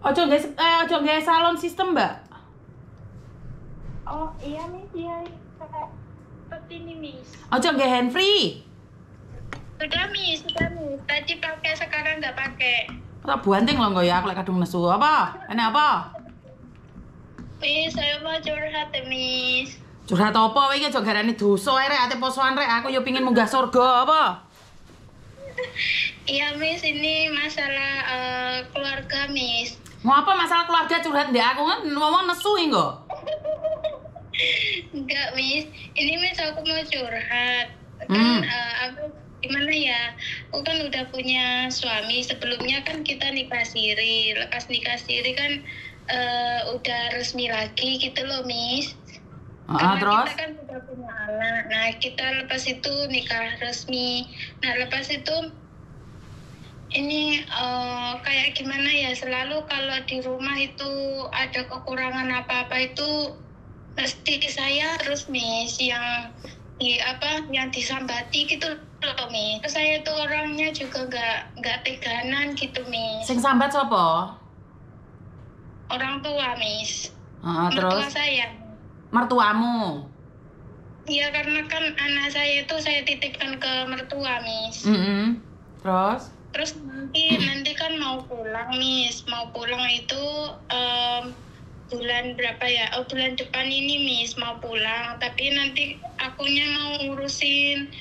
Ojo nggak salon sistem, Mbak. Oh iya Miss, iya. Seperti ini Miss. Ojo nggak hand free. Sudah Miss. Tadi pakai, sekarang nggak pakai. Tak buanting loh nggak ya, aku lagi kadung nesu. Apa? Enak apa? Miss, saya mau curhat ya Miss. Curhat apa? Iki aja garane dosa ae rek, ate posoan rek. Aku yo pengin munggah surga apa? Iya Miss, ini masalah keluarga Miss. Mau apa masalah keluarga curhat ndek aku kan ngomong nesu enggak? Enggak Miss, ini Miss aku mau curhat. Kan aku gimana ya, aku kan udah punya suami. Sebelumnya kan kita nikah siri. Lepas nikah siri kan udah resmi lagi gitu loh Miss. Karena Terus? kita kan sudah punya anak. Nah kita lepas itu nikah resmi. Nah lepas itu ini kayak gimana ya, selalu kalau di rumah itu ada kekurangan apa-apa itu pasti saya terus Miss yang disambati gitu loh Miss. Terus saya itu orangnya juga nggak teganan gitu Miss. Sing sambat sapa? Orang tua Miss. Terus? Mertua saya. Mertuamu. Iya, karena kan anak saya itu saya titipkan ke mertua Miss. Terus nanti kan mau pulang Miss. Mau pulang itu bulan berapa ya? Oh, bulan depan ini Miss mau pulang. Tapi nanti akunya mau ngurusin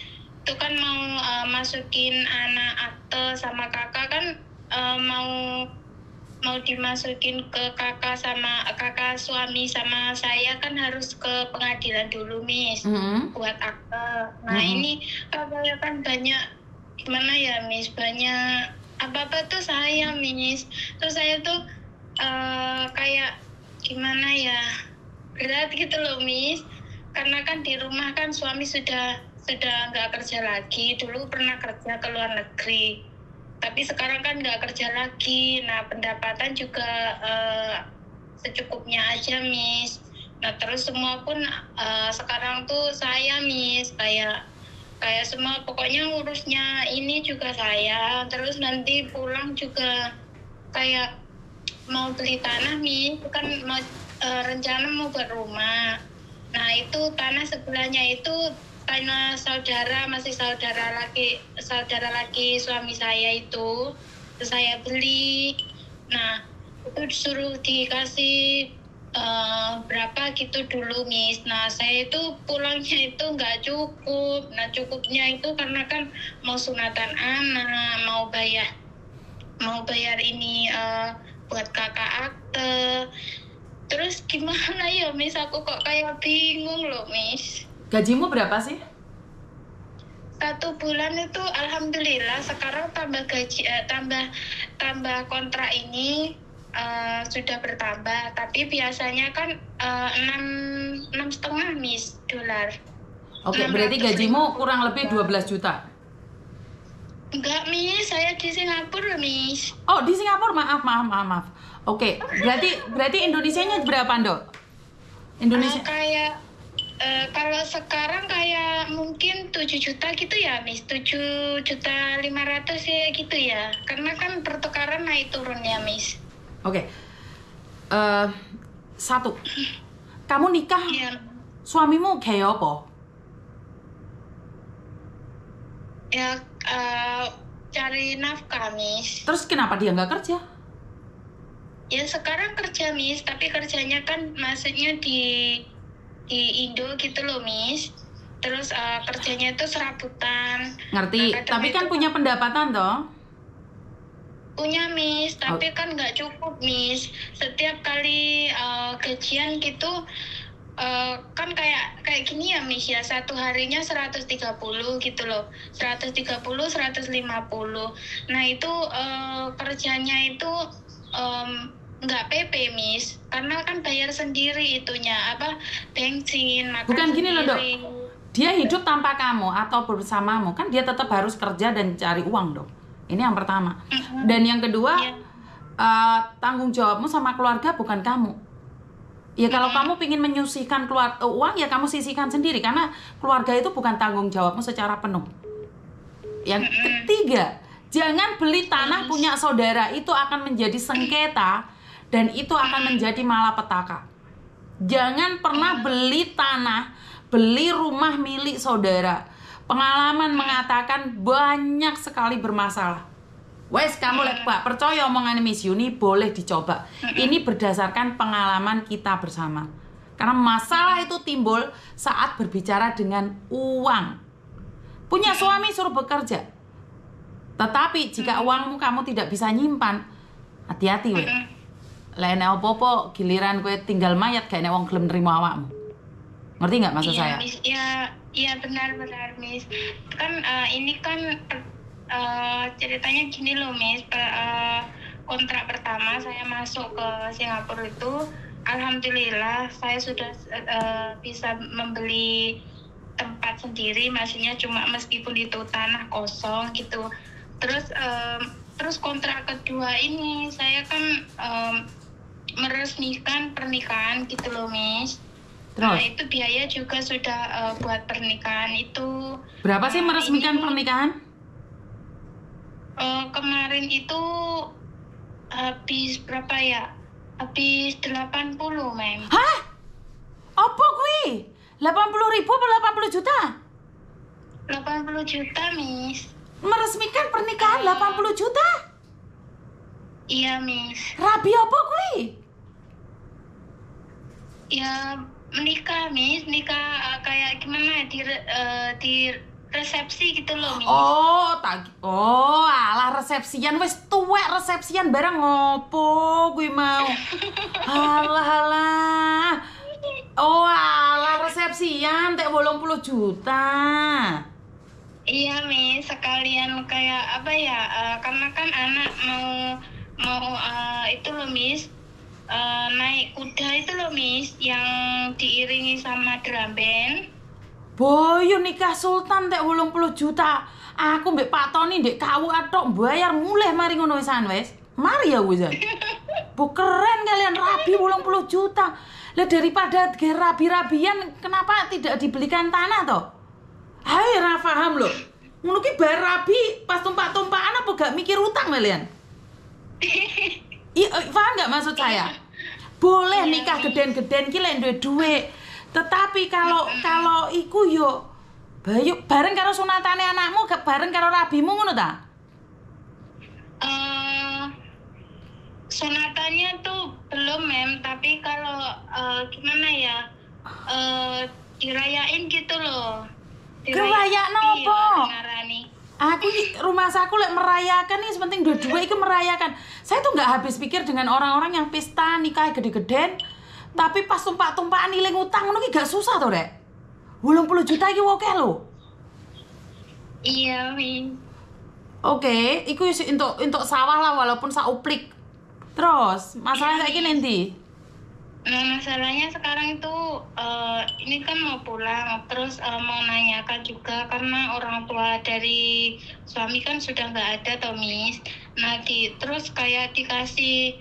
itu kan, mau masukin anak akte sama kakak kan, mau dimasukin ke kakak suami sama saya kan harus ke pengadilan dulu Miss, buat akte. Nah ini kakaknya kan banyak gimana ya Miss, banyak apa-apa tuh saya Miss. Terus saya tuh kayak gimana ya, berat gitu loh Miss. Karena kan di rumah kan suami sudah nggak kerja lagi. Dulu pernah kerja ke luar negeri, tapi sekarang kan nggak kerja lagi. Nah pendapatan juga secukupnya aja Miss. Nah terus semua pun sekarang tuh saya Miss, kayak semua pokoknya ngurusnya ini juga saya. Terus nanti pulang juga kayak mau beli tanah Miss, kan mau rencana mau buat rumah. Nah itu tanah sebelahnya itu tanah masih saudara laki suami saya itu. Terus saya beli. Nah itu disuruh dikasih berapa gitu dulu Miss. Nah saya itu pulangnya itu nggak cukup. Nah cukupnya itu karena kan mau sunatan anak, mau bayar ini buat kakak akte. Terus gimana ya Miss, aku kok kayak bingung loh Miss. Gajimu berapa sih? 1 bulan itu alhamdulillah sekarang tambah gaji, tambah kontrak ini sudah bertambah, tapi biasanya kan 6,5 Miss dolar. Oke, berarti gajimu kurang lebih 12 juta. Enggak Miss, saya di Singapura Miss. Oh di Singapura, maaf. Oke, berarti Indonesianya berapa Dok? Indonesia kayak kalau sekarang kayak mungkin 7 juta gitu ya Miss, 7.500.000 ya gitu ya, karena kan pertukaran naik turun ya Miss. Oke. Satu, kamu nikah Ya, suamimu kayak apa? ya cari nafkah Miss. Terus kenapa dia nggak kerja? Ya sekarang kerja Miss, tapi kerjanya kan maksudnya di Indo gitu loh Miss. Terus kerjanya itu serabutan. Ngerti, Nah, tapi kan punya pendapatan toh? Punya Miss, tapi kan nggak cukup Miss. Setiap kali gajian gitu kan kayak gini ya Miss ya, satu harinya 130 gitu loh, 130 150. Nah itu kerjanya itu nggak PP Miss, karena kan bayar sendiri itunya, bensin, makan Bukan gini loh Dok, sendiri. dia hidup tanpa kamu atau bersamamu, kan dia tetap harus kerja dan cari uang dong. Ini yang pertama. Dan yang kedua, tanggung jawabmu sama keluarga bukan kamu. Ya kalau kamu ingin menyisihkan uang, ya kamu sisihkan sendiri, karena keluarga itu bukan tanggung jawabmu secara penuh. Yang ketiga, jangan beli tanah punya saudara, itu akan menjadi sengketa. dan itu akan menjadi malapetaka. Jangan pernah beli tanah, beli rumah milik saudara. Pengalaman mengatakan banyak sekali bermasalah. Wes, kamu Pak, percaya omongan Miss Yuni, boleh dicoba. Ini berdasarkan pengalaman kita bersama. Karena masalah itu timbul saat berbicara dengan uang. Punya suami suruh bekerja. Tetapi jika uangmu kamu tidak bisa nyimpan, hati-hati weh. Lain apa-apa giliran gue tinggal mayat gak nek wong gelem nrimo awakmu. Ngerti nggak maksud saya? Miss, iya benar-benar Miss. Kan ini kan ceritanya gini loh Miss. Kontrak pertama saya masuk ke Singapura itu, alhamdulillah saya sudah bisa membeli tempat sendiri, maksudnya cuma meskipun itu tanah kosong gitu. Terus kontrak kedua ini saya kan meresmikan pernikahan gitu loh Miss. Nah itu biaya juga sudah buat pernikahan itu. Berapa sih meresmikan pernikahan? Kemarin itu habis berapa ya? Habis 80 Mem. Hah? Apa gue? 80.000 atau 80 juta? 80 juta Miss. Meresmikan pernikahan 80 juta? Iya Miss. Rabi apa gue? Ya menikah Miss, nikah kayak gimana di resepsi gitu loh Miss. Alah resepsian wes tuwek resepsian barang ngopo gue mau. Alah. Alah resepsian tek 80 juta. Iya Miss, sekalian kayak apa ya? Karena kan anak mau itu loh Miss. Naik kuda itu loh Miss, yang diiringi sama drum band. Boyo nikah sultan tek 80 juta. Aku mbek Pak Tony ndek KUA tok bayar mulih mari ngono wisan wis. Mari ya wisan. Bu keren kalian rabi 80 juta. Lah daripada rabi-rabian kenapa tidak dibelikan tanah toh? Hai ra paham lho. Ngono ki bar rabi pas tumpak-tumpakan apa gak mikir utang kalian? Paham nggak maksud saya? Boleh nikah geden-geden ki lek duwe. Tetapi kalau iku yo bayu bareng karo sunatane anakmu, bareng karo rabimu ngono ta? Sunatannya tuh belum Mem, tapi kalau gimana ya? Dirayain gitu loh. Kerayakan apa? Aku rumah saku lek merayakan nih, sepenting dua-dua itu merayakan. Saya tuh nggak habis pikir dengan orang-orang yang pesta nikah gede-gedean, tapi pas tumpak-tumpakan nilai utang ngono ki gak susah tuh Rek. 80 juta iki oke lho. Iya, Min. Oke, iku untuk sawah lah walaupun sauplik. Terus, masalah saiki endi? Nah, masalahnya sekarang itu ini kan mau pulang, terus mau nanyakan juga karena orang tua dari suami kan sudah nggak ada toh Miss. Nah terus kayak dikasih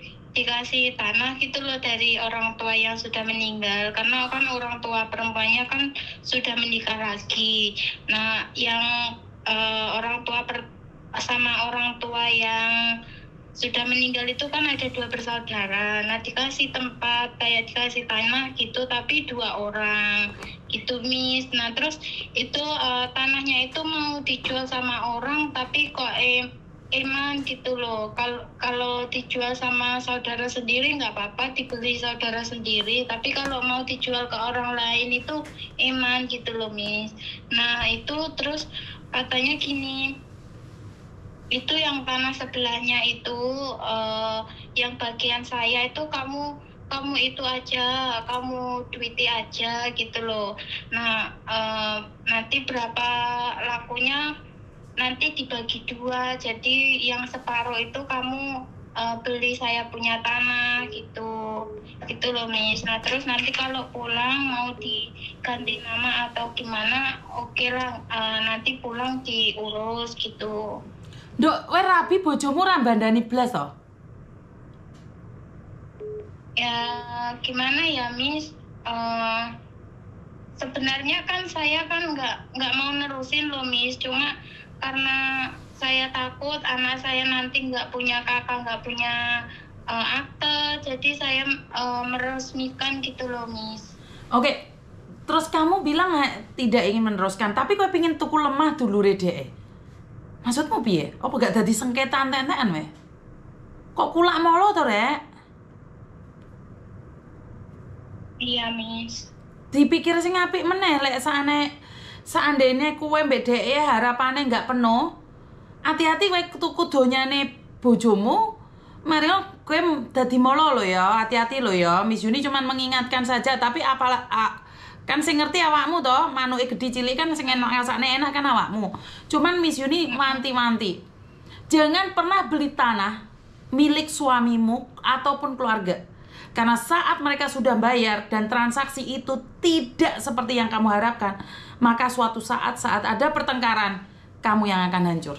tanah gitu loh dari orang tua yang sudah meninggal, karena kan orang tua perempuannya kan sudah menikah lagi. Nah yang orang tua sama orang tua yang sudah meninggal itu kan ada 2 bersaudara. Nah dikasih tempat kayak dikasih tanah gitu, tapi 2 orang gitu Miss. Nah terus itu tanahnya itu mau dijual sama orang, tapi kok eman gitu loh. Kalau dijual sama saudara sendiri nggak apa-apa, dibeli saudara sendiri, tapi kalau mau dijual ke orang lain itu eman gitu loh Miss. Nah itu terus katanya gini, itu yang tanah sebelahnya itu yang bagian saya itu kamu itu aja, kamu duiti aja gitu loh. Nah nanti berapa lakunya nanti dibagi 2, jadi yang separuh itu kamu beli saya punya tanah gitu loh Miss. Nah terus nanti kalau pulang mau diganti nama atau gimana, oke lah, nanti pulang diurus gitu. Nduk, kowe rabi bojomu ra bandani blas to? Ya gimana ya Miss, sebenarnya kan saya kan nggak mau nerusin loh Miss, cuma karena saya takut anak saya nanti nggak punya kakak, nggak punya akte, jadi saya meresmikan gitu loh, Miss. Oke, terus kamu bilang tidak ingin meneruskan, tapi kau pengen tuku lemah dulu deh. Maksudmu piye? Apa gak dadi sengketa entek-entekan weh? Kok kulak molo to, Rek? Iya, Miss. Dipikir sing apik meneh lek seandainya kowe mbek dheke harapane nggak penuh. Hati-hati kowe tuku donyane bojomu. Mari kowe dadi molo lo ya, hati-hati lo ya. Miss Yuni cuman mengingatkan saja, tapi apalah kan sing ngerti awakmu toh, manuke gede cilik kan sing ngrasakne enak kan awakmu. Cuman Miss Yuni wanti-wanti. Jangan pernah beli tanah milik suamimu ataupun keluarga. Karena saat mereka sudah bayar dan transaksi itu tidak seperti yang kamu harapkan, maka suatu saat ada pertengkaran, kamu yang akan hancur.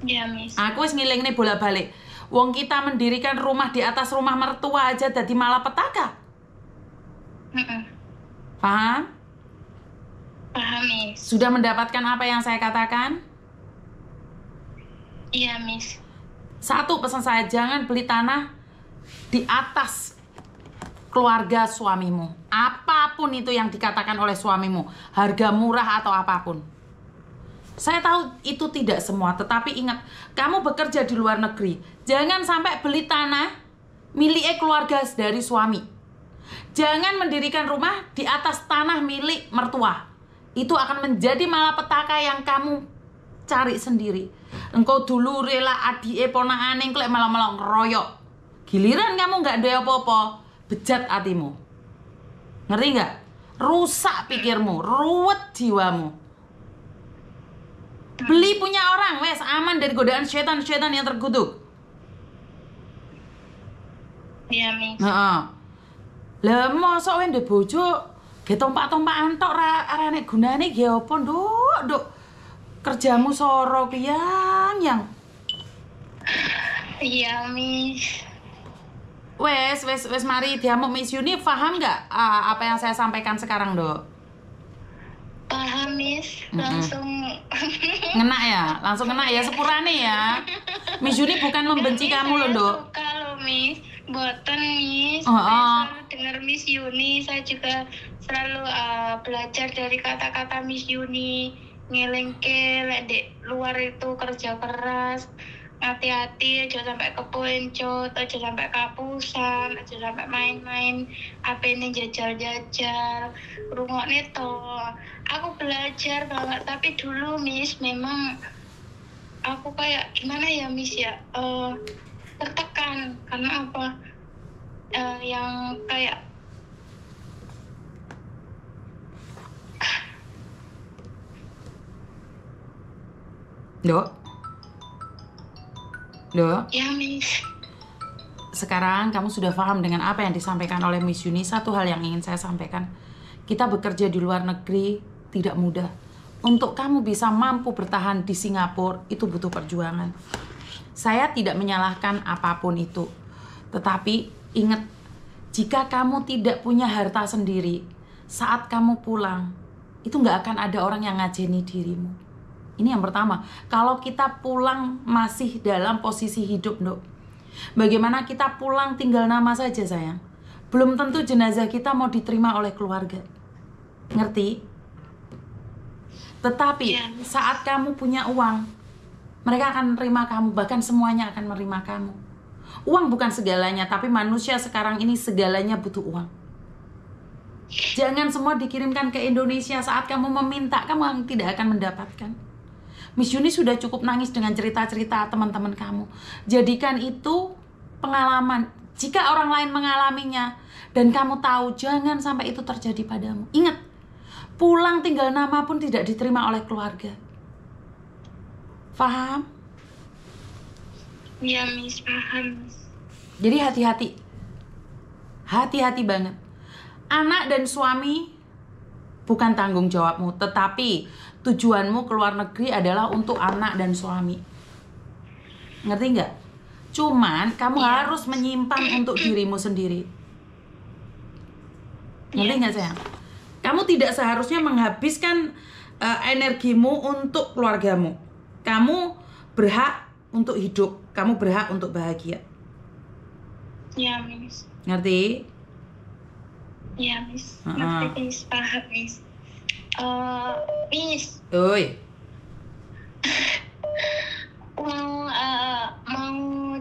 Ya, Miss. Aku wis ngiling nih bolak-balik. Wong kita mendirikan rumah di atas rumah mertua aja jadi malapetaka. Paham? Paham, Miss. Sudah mendapatkan apa yang saya katakan? Iya, Miss. Satu pesan saya, jangan beli tanah di atas keluarga suamimu. Apapun itu yang dikatakan oleh suamimu, harga murah atau apapun. Saya tahu itu tidak semua, tetapi ingat, kamu bekerja di luar negeri. Jangan sampai beli tanah milik keluarga dari suami. Jangan mendirikan rumah di atas tanah milik mertua. Itu akan menjadi malapetaka yang kamu cari sendiri. Engkau dulu rela adike ponakane klek malah ngeroyok. Giliran kamu nggak ada apa-apa, bejat hatimu. Ngerti nggak? Rusak pikirmu, ruwet jiwamu. Beli punya orang, wes aman dari godaan setan-setan yang terkutuk. Iya, Miss. Heeh. Lah mosok weh ndek bojo ge tompak-tompakan tok ra nek gunane ge apa, Nduk? Kerjamu soro yang. Iya, Miss. Wes mari diamuk Miss Yuni, paham nggak apa yang saya sampaikan sekarang, Dok? Paham, Miss. Langsung ngena ya, langsung ngena ya, sepurane ya. Miss Yuni bukan membenci kamu loh, Dok. Suka loh, Miss. Boten, Miss. Saya selalu dengar Miss Yuni. Saya juga selalu belajar dari kata-kata Miss Yuni. Ngelengke, di luar itu kerja keras. Hati-hati, aja sampai kepencot, aja sampai kapusan, aja sampai main-main, apa ini jajal-jajal, rungokne toh. Aku belajar banget, tapi dulu Miss memang aku kayak gimana ya Miss ya, tertekan karena apa? Yang kayak Dok. Ya, Miss. Sekarang kamu sudah paham dengan apa yang disampaikan oleh Miss Yuni. Satu hal yang ingin saya sampaikan, kita bekerja di luar negeri tidak mudah. Untuk kamu bisa mampu bertahan di Singapura, itu butuh perjuangan. Saya tidak menyalahkan apapun itu. Tetapi ingat, jika kamu tidak punya harta sendiri, saat kamu pulang, itu nggak akan ada orang yang ngajeni dirimu. Ini yang pertama. Kalau kita pulang masih dalam posisi hidup, Dok. Bagaimana kita pulang tinggal nama saja, sayang. Belum tentu jenazah kita mau diterima oleh keluarga. Ngerti? Tetapi saat kamu punya uang, mereka akan menerima kamu. Bahkan semuanya akan menerima kamu. Uang bukan segalanya, tapi manusia sekarang ini segalanya butuh uang. Jangan semua dikirimkan ke Indonesia. Saat kamu meminta, kamu tidak akan mendapatkan. Miss Yuni sudah cukup nangis dengan cerita-cerita teman-teman kamu. Jadikan itu pengalaman. Jika orang lain mengalaminya dan kamu tahu, jangan sampai itu terjadi padamu. Ingat, pulang tinggal nama pun tidak diterima oleh keluarga. Paham? Ya, Miss, paham. Jadi hati-hati. Hati-hati banget. Anak dan suami bukan tanggung jawabmu, tetapi tujuanmu ke luar negeri adalah untuk anak dan suami. Ngerti nggak? Cuman kamu harus menyimpan untuk dirimu sendiri. Ngerti nggak, sayang? Kamu tidak seharusnya menghabiskan energimu untuk keluargamu. Kamu berhak untuk hidup, kamu berhak untuk bahagia. Ya, Miss. Ngerti? Ya, Miss. Ngerti, Miss. Paham, Miss. Miss. Oi. Mau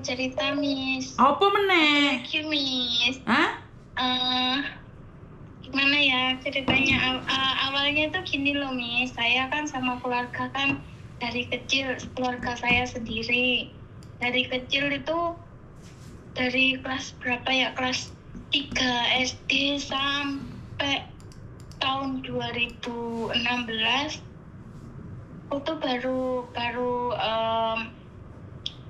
cerita, Miss. Apa meneh? Thank you, Miss. Hah? Gimana ya ceritanya? Awalnya tuh gini loh, Miss. Saya kan sama keluarga kan dari kecil, keluarga saya sendiri. Dari kecil itu dari kelas berapa ya? Kelas 3 SD sampai tahun 2016 aku tuh baru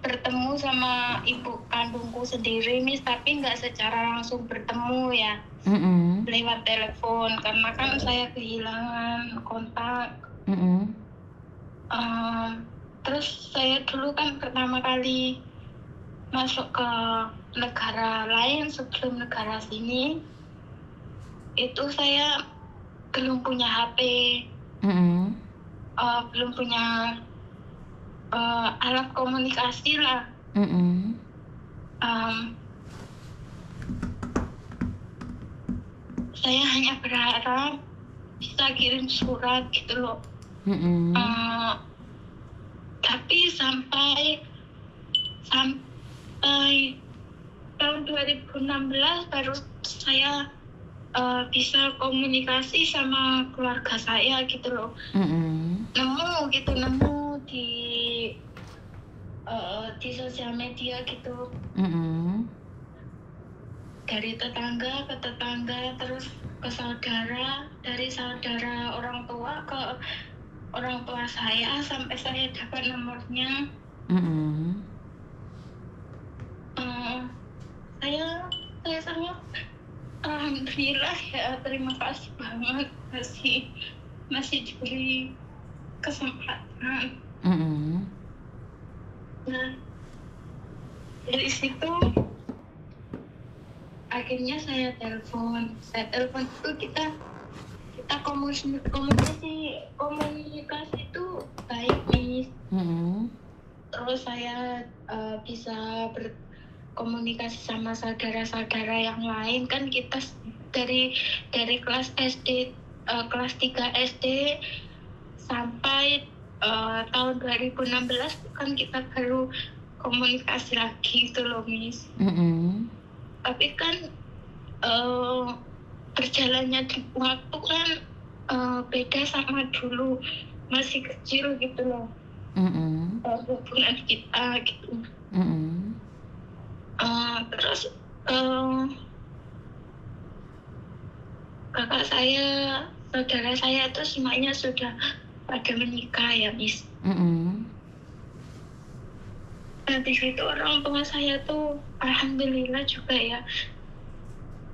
bertemu sama ibu kandungku sendiri, Miss, tapi nggak secara langsung bertemu ya. Lewat telepon karena kan saya kehilangan kontak. Terus saya dulu kan pertama kali masuk ke negara lain sebelum negara sini itu saya belum punya HP, belum punya alat komunikasi lah. Saya hanya berharap bisa kirim surat gitu loh. Tapi sampai tahun 2016 baru saya bisa komunikasi sama keluarga saya gitu loh. Nemu di sosial media gitu. Dari tetangga ke tetangga, terus ke saudara, dari saudara orang tua ke orang tua saya, sampai saya dapat nomornya. Saya sangat alhamdulillah ya, terima kasih banget masih diberi kesempatan. Nah, dari situ akhirnya saya telepon itu kita komunikasi itu baik, Miss. Terus saya bisa berkomunikasi sama saudara-saudara yang lain kan. Kita dari kelas SD kelas 3 SD sampai tahun 2016 kan kita baru komunikasi lagi gitu loh, Miss. Tapi kan berjalannya waktu kan beda sama dulu, masih kecil gitu loh. Hubungan kita gitu. Terus kakak saya, saudara saya itu semuanya sudah pada menikah ya, Miss. Nah, di situ orang tua saya tuh alhamdulillah juga ya,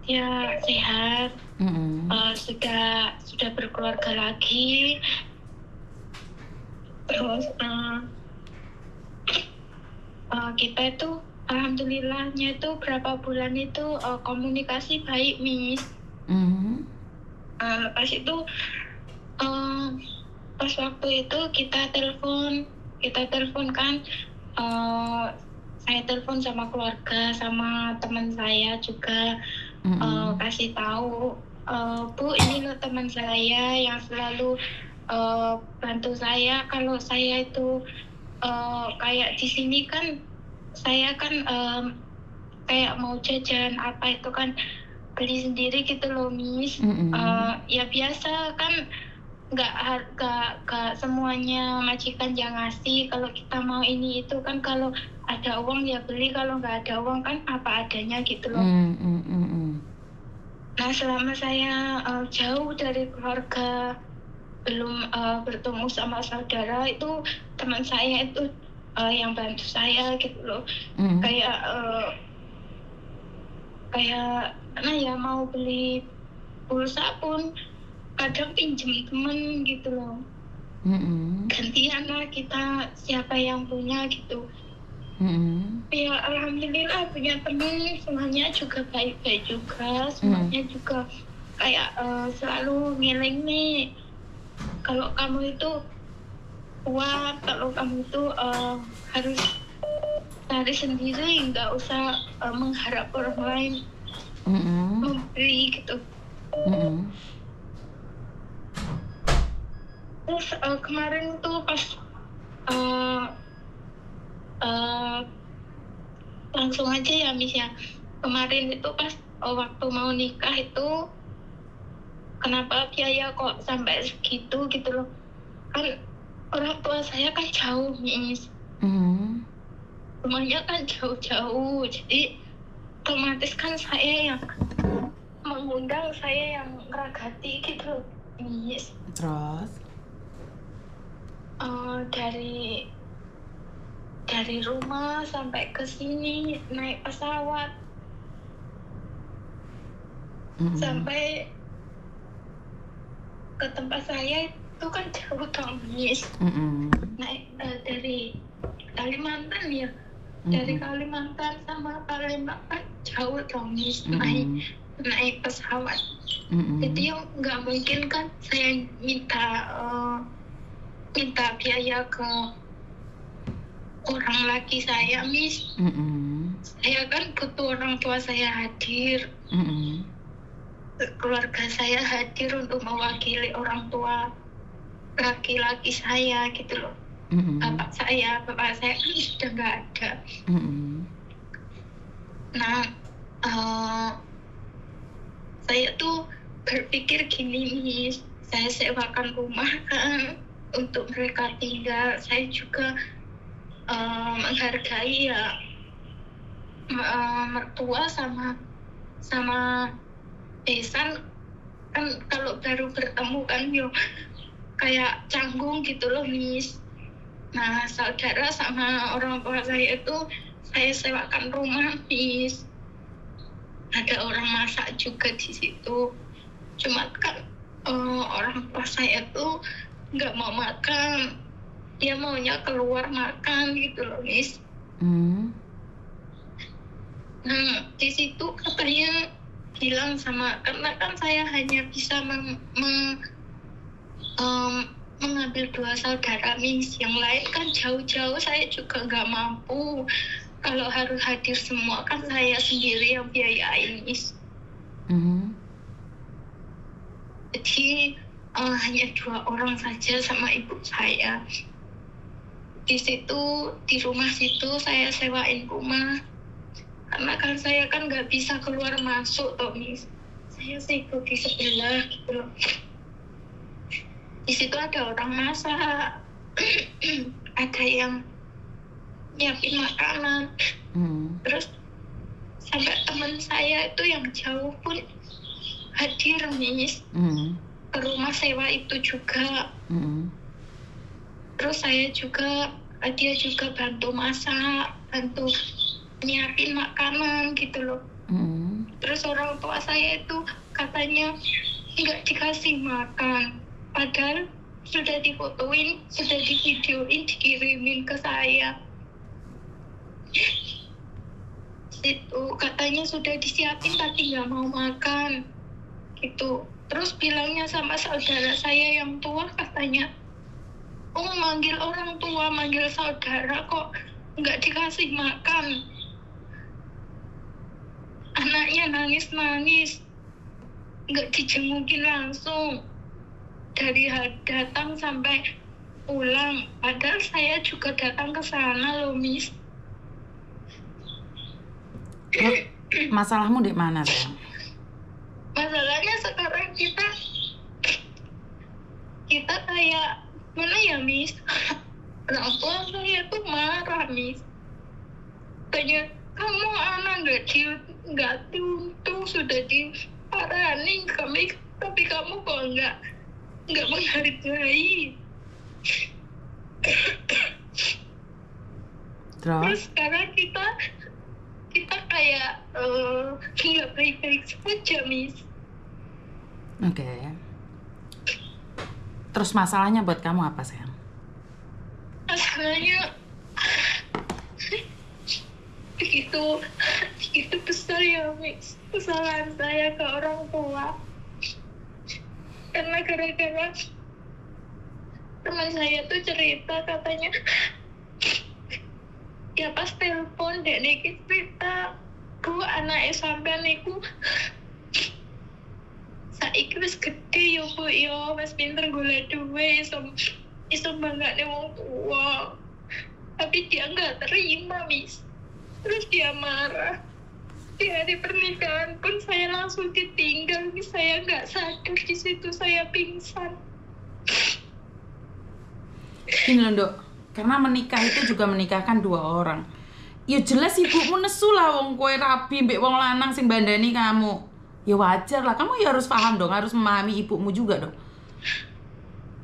dia sehat, sudah berkeluarga lagi. Terus kita itu alhamdulillahnya itu berapa bulan itu komunikasi baik, Miss. Lepas itu pas waktu itu kita telepon kan, saya telepon sama keluarga, sama teman saya juga, kasih tahu, Bu, ini loh teman saya yang selalu bantu saya kalau saya itu kayak di sini kan saya kan kayak mau jajan apa itu kan beli sendiri gitu loh, Miss. Ya biasa kan, nggak semuanya majikan yang ngasih. Kalau kita mau ini itu kan, kalau ada uang ya beli, kalau nggak ada uang kan apa adanya gitu loh. Nah, selama saya jauh dari keluarga, belum bertemu sama saudara, itu teman saya itu yang bantu saya gitu loh. Kayak mana ya, mau beli pulsa pun kadang pinjem temen gitu loh. Gantian lah kita siapa yang punya gitu. Ya alhamdulillah punya temen, semuanya juga baik-baik juga, semuanya juga kayak selalu ngiling nih, kalau kamu itu kuat, kalau kamu itu harus cari sendiri, nggak usah mengharap orang lain memberi gitu. Terus kemarin tuh pas langsung aja ya Miss ya, kemarin itu pas waktu mau nikah itu kenapa biaya kok sampai segitu gitu loh, kan orang tua saya kan jauh Miss, rumahnya kan jauh-jauh, jadi otomatis kan saya yang mengundang, saya yang ngeragati gitu loh Miss. Terus dari rumah sampai ke sini naik pesawat, sampai ke tempat saya itu kan jauh dong Miss. Naik dari Kalimantan ya, dari Kalimantan sama Palembang kan jauh dong Miss, naik pesawat. Jadi nggak mungkin kan saya minta biaya ke orang laki saya Miss. Saya kan butuh orang tua saya hadir, keluarga saya hadir untuk mewakili orang tua laki-laki saya gitu loh. Bapak saya kan sudah nggak ada. Nah saya tuh berpikir gini Miss, saya sewakan rumah kan untuk mereka tinggal. Saya juga menghargai ya mertua sama besan kan, kalau baru bertemu kan yo kayak canggung gitu loh Miss. Nah saudara sama orang tua saya itu saya sewakan rumah Miss, ada orang masak juga di situ, cuma kan orang tua saya tuh nggak mau makan, dia maunya keluar makan gitu loh Miss. Nah di situ katanya bilang sama, karena kan saya hanya bisa mengambil 2 saudara Miss, yang lain kan jauh-jauh, saya juga nggak mampu. Kalau harus hadir semua kan saya sendiri yang biayain Miss. Jadi hanya 2 orang saja sama ibu saya. Di situ, di rumah situ saya sewain rumah, karena kan saya kan nggak bisa keluar masuk toh Miss. Saya sibuk di sebelah gitu loh. Di situ ada orang masak, ada yang nyiapin makanan, terus sampai teman saya itu yang jauh pun hadir Miss, ke rumah sewa itu juga. Terus dia juga bantu masak, bantu nyiapin makanan gitu loh. Terus orang tua saya itu katanya nggak dikasih makan, padahal sudah difotoin, sudah divideoin, dikirimin ke saya. Itu katanya sudah disiapin tapi nggak mau makan gitu. Terus bilangnya sama saudara saya yang tua, katanya manggil orang tua, manggil saudara kok nggak dikasih makan. Anaknya nangis-nangis, nggak dijengukin langsung dari datang sampai pulang. Padahal saya juga datang ke sana loh Miss. Masalahmu di mana sayang? Masalahnya sekarang kita kayak mana ya Miss? Orang tua saya tuh marah Miss. Tanya, kamu anak nggak diuntung, sudah diparanin kami, tapi kamu kok nggak menghargai. Terus sekarang kita kayak nggak baik-baik saja Miss. Oke. Terus masalahnya buat kamu apa sayang? Masalahnya begitu besar ya Miss kesalahan saya ke orang tua, karena gara-gara teman saya tuh cerita, katanya dia pas telepon dek niki cerita, Bu anak sampean niku saiki wis gede yo Bu yo, wis pinter golek duwe, iso banggane wong tua. Tapi dia nggak terima, Miss. Terus dia marah. Di hari pernikahan pun saya langsung ditinggal. Saya nggak sadar, di situ saya pingsan. Gini loh, Dok. Karena menikah itu juga menikahkan dua orang. Ya jelas ibumu nesu lah wong kowe rabi mbek wong lanang sing bandani kamu. Ya wajar lah, kamu ya harus paham dong, harus memahami ibumu juga dong.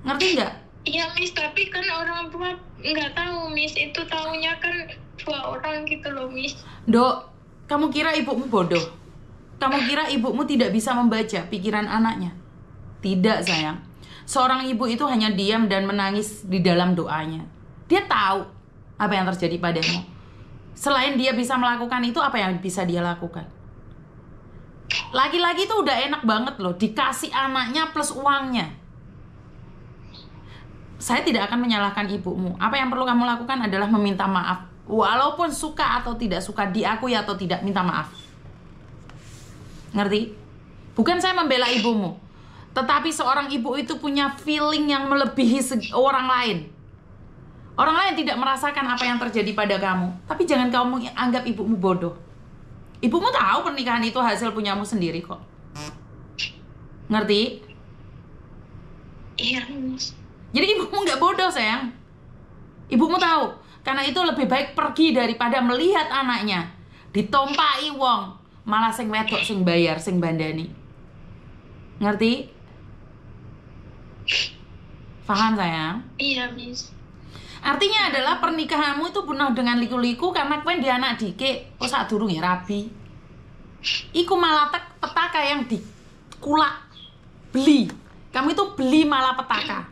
Ngerti nggak? Iya, Miss, tapi kan orang tua nggak tahu, Miss. Itu taunya kan dua orang gitu loh, Miss. Dok, kamu kira ibumu bodoh? Kamu kira ibumu tidak bisa membaca pikiran anaknya? Tidak, sayang. Seorang ibu itu hanya diam dan menangis di dalam doanya. Dia tahu apa yang terjadi padamu. Selain dia bisa melakukan itu, apa yang bisa dia lakukan? Laki-laki itu udah enak banget loh, dikasih anaknya plus uangnya. Saya tidak akan menyalahkan ibumu. Apa yang perlu kamu lakukan adalah meminta maaf. Walaupun suka atau tidak suka, diakui atau tidak, minta maaf. Ngerti? Bukan saya membela ibumu, tetapi seorang ibu itu punya feeling yang melebihi orang lain. Orang lain tidak merasakan apa yang terjadi pada kamu. Tapi jangan kamu anggap ibumu bodoh. Ibumu tahu pernikahan itu hasil punyamu sendiri kok. Ngerti? Iya, Miss. Jadi ibumu nggak bodoh, sayang. Ibumu tahu. Karena itu lebih baik pergi daripada melihat anaknya ditompai wong, malah sing wedok sing bayar, sing bandani. Ngerti? Paham, sayang? Iya, Miss. Artinya adalah pernikahanmu itu penuh dengan liku-liku karena kowe di anak dike, oh sadurung ya rabi. Iku malah petaka yang dikulak beli. Kamu itu beli malah petaka.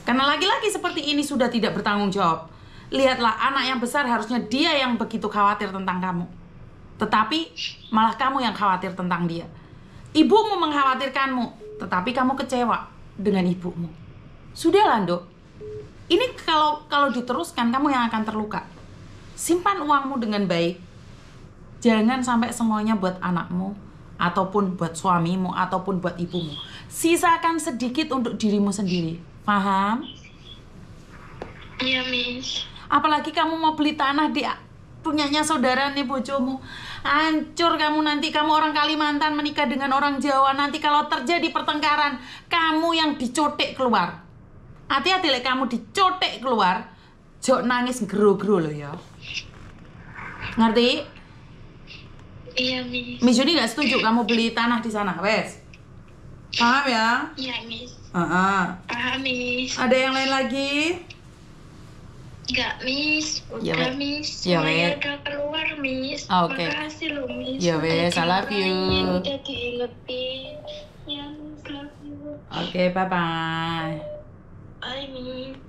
Karena laki-laki seperti ini sudah tidak bertanggung jawab. Lihatlah, anak yang besar harusnya dia yang begitu khawatir tentang kamu. Tetapi malah kamu yang khawatir tentang dia. Ibumu mengkhawatirkanmu, tetapi kamu kecewa dengan ibumu. Sudahlah, Dok. Ini kalau diteruskan, kamu yang akan terluka. Simpan uangmu dengan baik. Jangan sampai semuanya buat anakmu, ataupun buat suamimu, ataupun buat ibumu. Sisakan sedikit untuk dirimu sendiri. Paham? Iya, Miss. Apalagi kamu mau beli tanah di punyanya saudara nih bojomu. Hancur kamu nanti. Kamu orang Kalimantan menikah dengan orang Jawa. Nanti kalau terjadi pertengkaran, kamu yang dicotek keluar. Hati-hati lek kamu dicotek keluar, jok nangis gero-gero loh ya. Ngerti? Iya, Miss. Miss Juni gak setuju kamu beli tanah di sana, wes. Paham ya? Iya, Miss. Paham, Miss. Ada yang lain lagi? Enggak, Miss. Ya, Udah, Miss. Ya, Semuanya udah keluar, Miss. Oke. Makasih loh, Miss. Ya, wes, I love you. Udah diingetin. Ya, Miss, love you. Oke, bye-bye. Bye, Miss.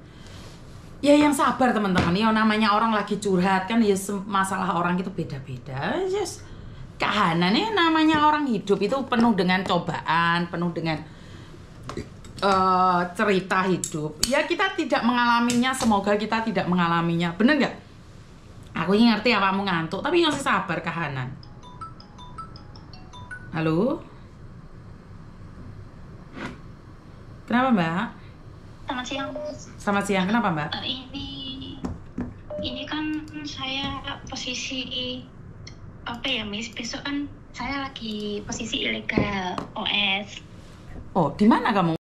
Ya yang sabar teman-teman. Ya namanya orang lagi curhat kan, ya masalah orang itu beda-beda. Just kahanannya, namanya orang hidup itu penuh dengan cobaan, penuh dengan cerita hidup. Ya kita tidak mengalaminya, semoga kita tidak mengalaminya. Bener nggak? Aku ini ngerti apa kamu ngantuk, tapi yang sabar kahanan. Halo? Kenapa, Mbak? Selamat siang, Miss. Selamat siang. Kenapa, Mbak? Ini kan saya posisi apa ya, Miss? Besok kan saya lagi posisi ilegal OS. Oh, di mana kamu?